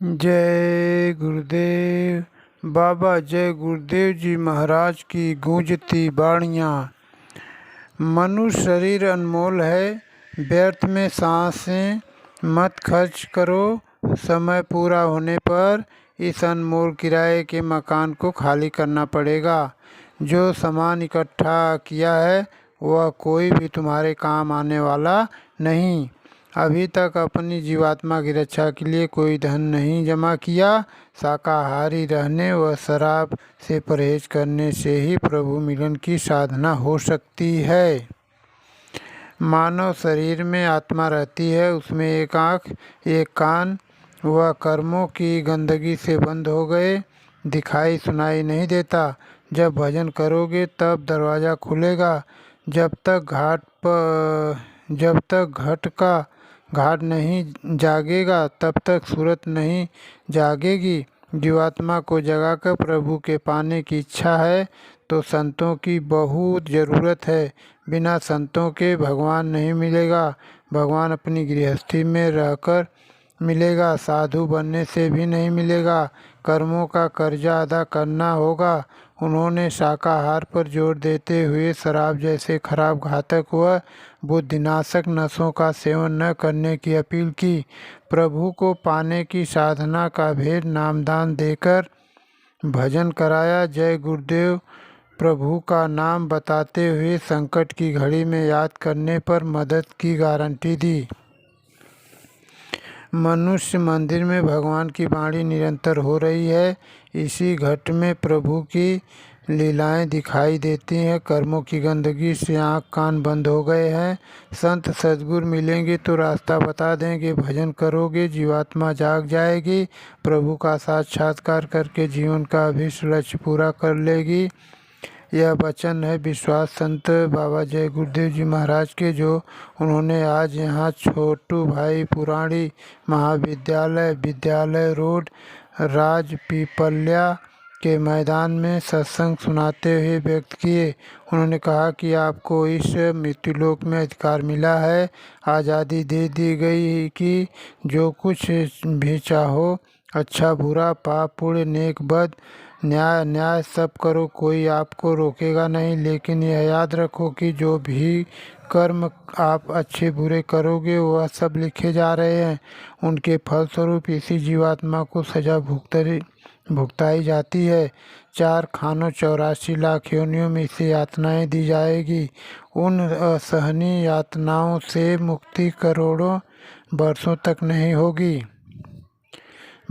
जय गुरुदेव। बाबा जय गुरुदेव जी महाराज की गूंजती बाणियाँ। मनुष्य शरीर अनमोल है, व्यर्थ में सांसें मत खर्च करो। समय पूरा होने पर इस अनमोल किराए के मकान को खाली करना पड़ेगा। जो सामान इकट्ठा किया है वह कोई भी तुम्हारे काम आने वाला नहीं। अभी तक अपनी जीवात्मा की रक्षा के लिए कोई धन नहीं जमा किया। शाकाहारी रहने व शराब से परहेज करने से ही प्रभु मिलन की साधना हो सकती है। मानव शरीर में आत्मा रहती है, उसमें एक आँख, एक कान। वह कर्मों की गंदगी से बंद हो गए, दिखाई सुनाई नहीं देता। जब भजन करोगे तब दरवाज़ा खुलेगा। जब तक घट का घाट नहीं जागेगा तब तक सूरत नहीं जागेगी। जीवात्मा को जगाकर प्रभु के पाने की इच्छा है तो संतों की बहुत ज़रूरत है। बिना संतों के भगवान नहीं मिलेगा। भगवान अपनी गृहस्थी में रहकर मिलेगा, साधु बनने से भी नहीं मिलेगा। कर्मों का कर्जा अदा करना होगा। उन्होंने शाकाहार पर जोर देते हुए शराब जैसे खराब, घातक व बुद्धिनाशक नशों का सेवन न करने की अपील की। प्रभु को पाने की साधना का भेद नामदान देकर भजन कराया। जय गुरुदेव प्रभु का नाम बताते हुए संकट की घड़ी में याद करने पर मदद की गारंटी दी। मनुष्य मंदिर में भगवान की वाणी निरंतर हो रही है। इसी घट में प्रभु की लीलाएं दिखाई देती हैं। कर्मों की गंदगी से आँख कान बंद हो गए हैं। संत सद्गुरु मिलेंगे तो रास्ता बता देंगे। भजन करोगे जीवात्मा जाग जाएगी। प्रभु का साक्षात्कार करके जीवन का अभीष्ट लक्ष्य पूरा कर लेगी। यह वचन है विश्वास संत बाबा जय गुरुदेव जी महाराज के, जो उन्होंने आज यहाँ छोटू भाई पुराणी महाविद्यालय विद्यालय रोड राजपीपल्या के मैदान में सत्संग सुनाते हुए व्यक्त किए। उन्होंने कहा कि आपको इस मृत्युलोक में अधिकार मिला है, आज़ादी दे दी गई कि जो कुछ भी चाहो, अच्छा बुरा पाप पुण्य नेक बद न्याय न्याय सब करो, कोई आपको रोकेगा नहीं। लेकिन यह याद रखो कि जो भी कर्म आप अच्छे बुरे करोगे वह सब लिखे जा रहे हैं। उनके फलस्वरूप इसी जीवात्मा को सजा भुगताई जाती है। 4 खानों 84 लाख योनियों में इसे यातनाएं दी जाएगी। उन असहनीय यातनाओं से मुक्ति करोड़ों वर्षों तक नहीं होगी।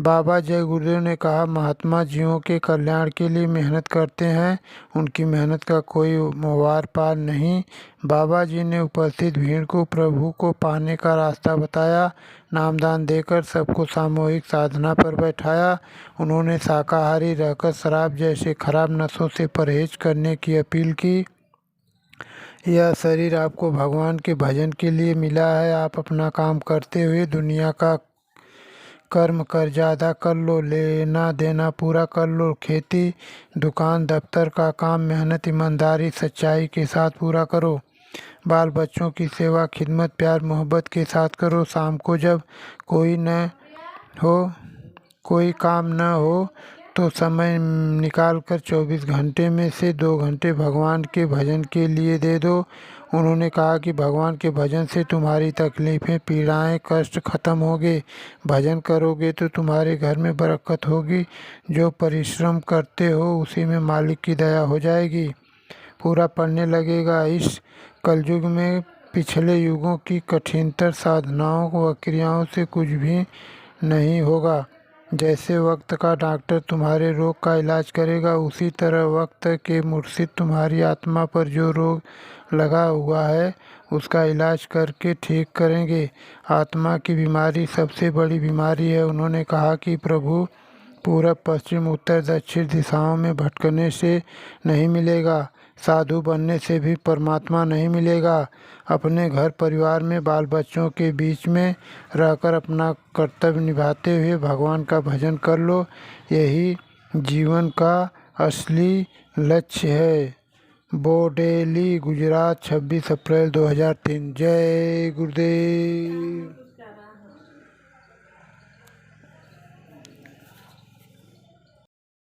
बाबा जय गुरुदेव ने कहा, महात्मा जीवों के कल्याण के लिए मेहनत करते हैं, उनकी मेहनत का कोई वार पार नहीं। बाबा जी ने उपस्थित भीड़ को प्रभु को पाने का रास्ता बताया। नामदान देकर सबको सामूहिक साधना पर बैठाया। उन्होंने शाकाहारी रहकर शराब जैसे खराब नशों से परहेज करने की अपील की। यह शरीर आपको भगवान के भजन के लिए मिला है। आप अपना काम करते हुए दुनिया का कर्म कर्जा अदा कर लो, लेना देना पूरा कर लो। खेती दुकान दफ्तर का काम मेहनत ईमानदारी सच्चाई के साथ पूरा करो। बाल बच्चों की सेवा खिदमत प्यार मोहब्बत के साथ करो। शाम को जब कोई काम न हो तो समय निकाल कर 24 घंटे में से 2 घंटे भगवान के भजन के लिए दे दो। उन्होंने कहा कि भगवान के भजन से तुम्हारी तकलीफ़ें पीड़ाएं कष्ट खत्म होंगे। भजन करोगे तो तुम्हारे घर में बरकत होगी। जो परिश्रम करते हो उसी में मालिक की दया हो जाएगी। पूरा पड़ने लगेगा। इस कलयुग में पिछले युगों की कठिनतर साधनाओं व क्रियाओं से कुछ भी नहीं होगा। जैसे वक्त का डॉक्टर तुम्हारे रोग का इलाज करेगा, उसी तरह वक्त के मुर्शिद तुम्हारी आत्मा पर जो रोग लगा हुआ है उसका इलाज करके ठीक करेंगे। आत्मा की बीमारी सबसे बड़ी बीमारी है। उन्होंने कहा कि प्रभु पूरब पश्चिम उत्तर दक्षिण दिशाओं में भटकने से नहीं मिलेगा। साधु बनने से भी परमात्मा नहीं मिलेगा। अपने घर परिवार में बाल बच्चों के बीच में रहकर अपना कर्तव्य निभाते हुए भगवान का भजन कर लो। यही जीवन का असली लक्ष्य है। बोडेली गुजरात 26 अप्रैल 2003। जय गुरुदेव।